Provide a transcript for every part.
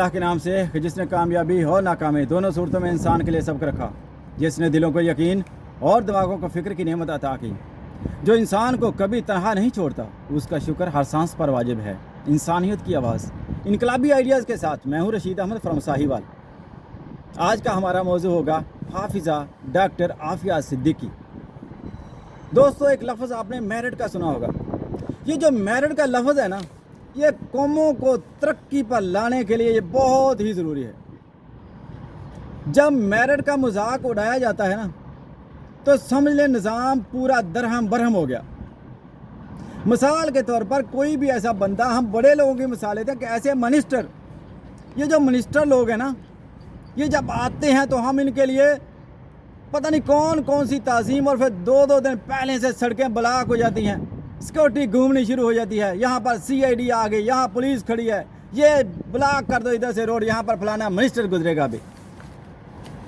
अल्लाह के नाम से कि जिसने कामयाबी और नाकामी दोनों सूरतों में इंसान के लिए सबक रखा, जिसने दिलों को यकीन और दिमागों को फ़िक्र की नेमत अता की, जो इंसान को कभी तनहा नहीं छोड़ता, उसका शुक्र हर सांस पर वाजिब है। इंसानियत की आवाज़, इनकलाबी आइडियाज़ के साथ मैं हूँ रशीद अहमद फ्रॉम साहिवाल। आज का हमारा मौजू होगा हाफिज़ा डॉक्टर आफिया सिद्दीकी। दोस्तों, एक लफ्ज़ आपने मेरिट का सुना होगा। ये जो मेरिट का लफ्ज़ है ना, ये कौमों को तरक्की पर लाने के लिए ये बहुत ही ज़रूरी है। जब मेरिट का मजाक उड़ाया जाता है ना, तो समझ लें निज़ाम पूरा दरहम बरहम हो गया। मिसाल के तौर पर कोई भी ऐसा बंदा, हम बड़े लोगों की मिसाल लेते हैं कि ऐसे मिनिस्टर, ये जो मिनिस्टर लोग हैं ना, ये जब आते हैं तो हम इनके लिए पता नहीं कौन कौन सी ताज़ीम, और फिर दो दो दिन पहले से सड़कें ब्लॉक हो जाती हैं, सिक्योरिटी घूमनी शुरू हो जाती है। यहाँ पर CID आ गई, यहाँ पुलिस खड़ी है, ये ब्लॉक कर दो इधर से रोड, यहाँ पर फलाना मिनिस्टर गुजरेगा भी।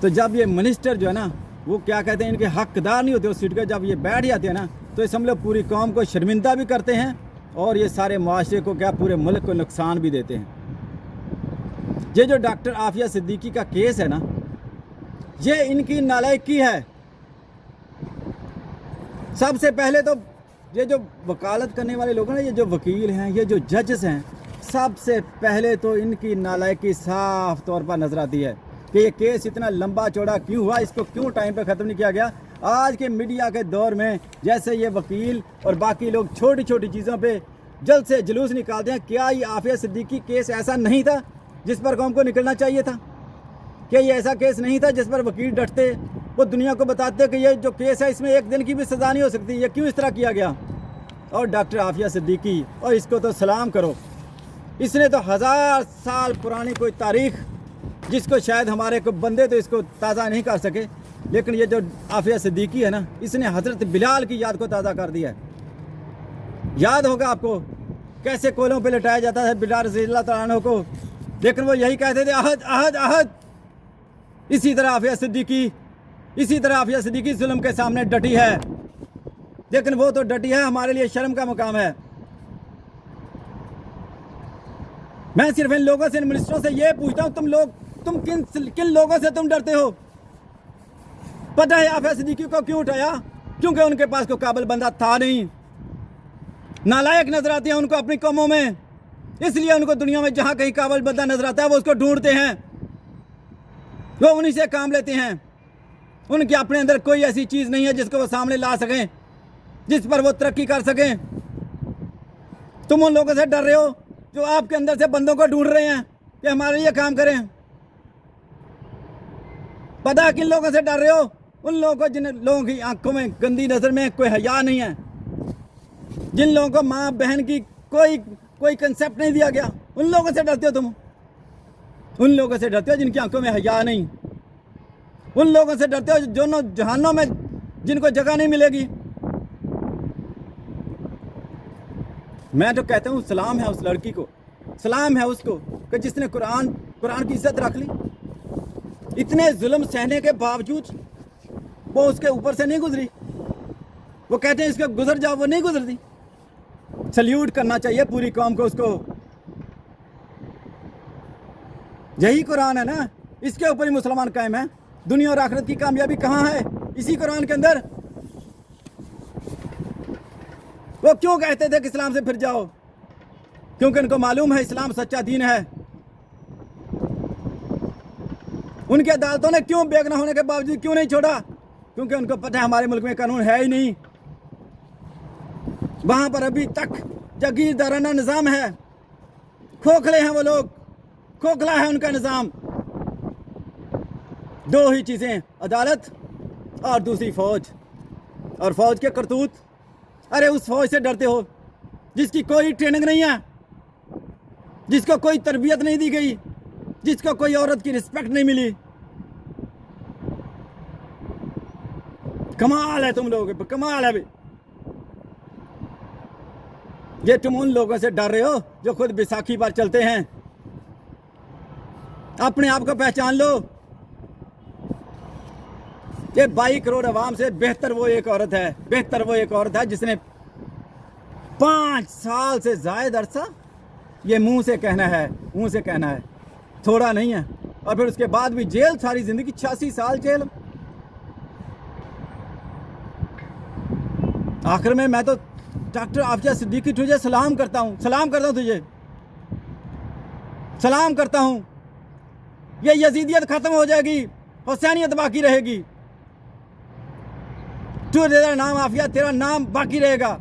तो जब ये मिनिस्टर जो है ना, वो क्या कहते हैं, इनके हकदार नहीं होते उस सीट के, जब ये बैठ जाते हैं ना, तो ये समझ लो पूरी कौम को शर्मिंदा भी करते हैं और ये सारे माशरे को क्या, पूरे मुल्क को नुकसान भी देते हैं। ये जो डॉक्टर आफिया सिद्दीकी का केस है ना, ये इनकी नालायकी है। सबसे पहले तो ये जो वकालत करने वाले लोग हैं ना, ये जो वकील हैं, ये जो जजेस हैं, सबसे पहले तो इनकी नालायकी साफ तौर पर नजर आती है कि ये केस इतना लंबा चौड़ा क्यों हुआ, इसको क्यों टाइम पे ख़त्म नहीं किया गया। आज के मीडिया के दौर में जैसे ये वकील और बाकी लोग छोटी छोटी चीज़ों पे जल्द से जुलूस निकालते हैं। क्या ये आफिया सिद्दीकी केस ऐसा नहीं था जिस पर कौम को निकलना चाहिए था? क्या ये ऐसा केस नहीं था जिस पर वकील डटते, वो दुनिया को बताते कि ये जो केस है इसमें एक दिन की भी सज़ा नहीं हो सकती, ये क्यों इस तरह किया गया? और डॉक्टर आफिया सिद्दीकी, और इसको तो सलाम करो, इसने तो 1000 साल पुरानी कोई तारीख, जिसको शायद हमारे को बंदे तो इसको ताज़ा नहीं कर सके, लेकिन ये जो आफिया सिद्दीकी है ना, इसने हज़रत बिलाल की याद को ताज़ा कर दिया है। याद होगा आपको कैसे कोलों पे लटाया जाता है बिलाल रज़ियल्लाहु तआला अन्हु को, लेकिन वो यही कहते थे, अहद अहद अहद। इसी तरह आफिया सिद्दीकी जुल्म के सामने डटी है, लेकिन वो तो डटी है, हमारे लिए शर्म का मुकाम है। मैं सिर्फ इन लोगों से, इन मिनिस्टरों से ये पूछता हूँ, तुम किन लोगों से तुम डरते हो? पता है आफिया सिद्दीकी को क्यों उठाया? क्योंकि उनके पास कोई काबिल बंदा था नहीं, नालायक नजर आते हैं उनको अपनी कौमों में, इसलिए उनको दुनिया में जहाँ कहीं काबिल बंदा नजर आता है वो उसको ढूंढते हैं, वो उन्हीं से काम लेते हैं। उनके अपने अंदर कोई ऐसी चीज़ नहीं है जिसको वो सामने ला सकें, जिस पर वो तरक्की कर सकें। तुम उन लोगों से डर रहे हो जो आपके अंदर से बंदों को ढूंढ रहे हैं कि हमारे लिए काम करें। पता है किन लोगों से डर रहे हो? उन लोगों को जिन लोगों की आंखों में, गंदी नज़र में कोई हया नहीं है, जिन लोगों को माँ बहन की कोई कंसेप्ट नहीं दिया गया, उन लोगों से डरते हो तुम। उन लोगों से डरते हो जिनकी आंखों में हया नहीं, उन लोगों से डरते हो जो जहानों में जिनको जगह नहीं मिलेगी। मैं तो कहता हूँ सलाम है उस लड़की को, सलाम है उसको कि जिसने कुरान की इज्जत रख ली। इतने जुल्म सहने के बावजूद वो उसके ऊपर से नहीं गुजरी। वो कहते हैं इसके गुजर जाओ, वो नहीं गुजरती। सल्यूट करना चाहिए पूरी कौम को उसको। यही कुरान है ना, इसके ऊपर ही मुसलमान कायम है। दुनिया और आखिरत की कामयाबी कहाँ है? इसी कुरान के अंदर। वो क्यों कहते थे कि इस्लाम से फिर जाओ? क्योंकि उनको मालूम है इस्लाम सच्चा दीन है। उनकी अदालतों ने क्यों बेगुनाह होने के बावजूद क्यों नहीं छोड़ा? क्योंकि उनको पता है हमारे मुल्क में कानून है ही नहीं, वहां पर अभी तक जागीरदाराना निज़ाम है। खोखले हैं वो लोग, खोखला है उनका निज़ाम। दो ही चीज़ें, अदालत और दूसरी फौज, और फौज के करतूत। अरे उस फौज से डरते हो जिसकी कोई ट्रेनिंग नहीं है, जिसको कोई तरबियत नहीं दी गई, जिसको कोई औरत की रिस्पेक्ट नहीं मिली। कमाल है तुम लोग, कमाल है भाई। ये तुम उन लोगों से डर रहे हो जो खुद बैसाखी पर चलते हैं। अपने आप को पहचान लो। ये 22 करोड़ अवाम से बेहतर वो एक औरत है जिसने 5 साल से ज़ायद अरसा, ये मुंह से कहना है, تھوڑا نہیں ہے، اور پھر اس کے بعد بھی جیل، ساری زندگی 86 سال جیل۔ آخر میں تو ڈاکٹر عافیہ صدیقی تجھے سلام کرتا ہوں تجھے سلام کرتا ہوں۔ یہ یزیدیت ختم ہو جائے گی، حسینیت باقی رہے گی۔ تیرا نام عافیہ، تیرا نام باقی رہے گا۔